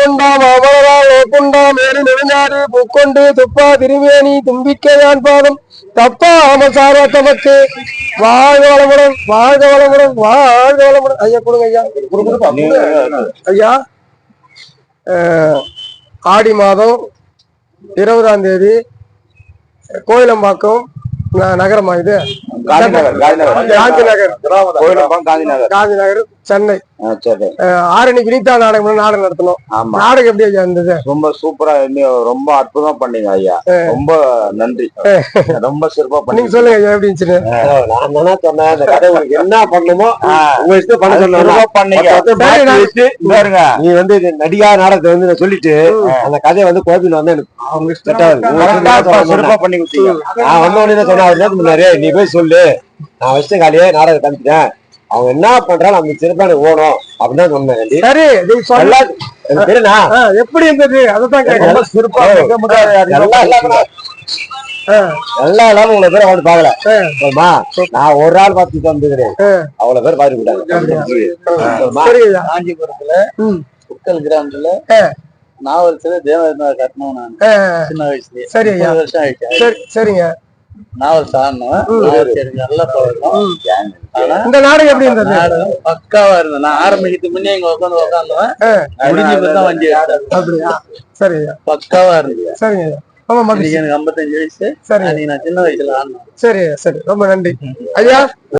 உண்டாம் அமரரால் ஓக்குண்டா மேரி நெடுஞ்சாறு பூக்கொண்டு துப்பா திருமேனி தும்பிக்கையான் பாதம் தப்பா அமசார தமக்கு வாழ்க வளமுடன் வாழ்க வளமுடன் வாழ்க வளமுடன். ஐயா கொடுங்க ஐயா. ஐயா ஆடி மாதம் 20ஆம் தேதி கோயிலம்பாக்கம் நகரமா இது காந்தி நகர் சென்னை ஆரணி வினிதா நாடகம் நடத்தணும். நாடகம் எப்படி ஐயா இருந்தது? ரொம்ப சூப்பரா ரொம்ப அற்புதமா பண்ணீங்க ஐயா. ரொம்ப நன்றி. ரொம்ப சிறப்பா பண்ணீங்க. சொல்லுங்க ஐயா எப்படி இருந்துச்சு? நான் தானே சொன்னேன் அந்த கதை உங்களுக்கு என்ன பண்ணணுமோ உங்க இஷ்டம் பண்ண சொன்னீங்க. நீ வந்து நடிகா நாடகத்தை சொல்லிட்டு அந்த கதையை கோபில எனக்கு சிறப்பா பண்ணி கொடுத்தீங்க. நான் வந்தோடனே சொன்ன நீ போய் சொல்லு, நான் வச்ச காலையே நாடகம் காமிச்சிட்டேன், அவங்க என்ன பண்றாலும் அந்த சிறப்பான ஓடும் அப்படின்னு சொன்னேன். எப்படி இருந்தது? அதான் எல்லா இல்லாம இவ்வளவு பேர் அவனு பாக்கல. நான் ஒரு ஆள் பார்த்துட்டு வந்துக்கிறேன், அவ்வளவு பேர் பாத்து விட்டாங்க. காஞ்சிபுரத்துல புக்கல் கிராமத்துல நாவல் தேவநாத கட்டணும். நான் சின்ன வயசுலயே 30 வருஷம் ஆயிடுச்சு. சரிங்க. நாவல் சாடணும் நல்லா பழக்கம். இந்த நாடகம் எப்படி இருந்தது? நாடகம் பக்காவா இருந்தது. நான் ஆரம்பிக்கிறதுக்கு முன்னே இங்க உட்காந்துவேன். முடிஞ்சதான் வண்டி சரிங்க. பக்காவா இருந்தது. சரிங்க. எனக்கு 55 வயசு. சரி, நான் சின்ன வயசுல ஆடணும். சரி சரி, ரொம்ப நன்றி ஐயா.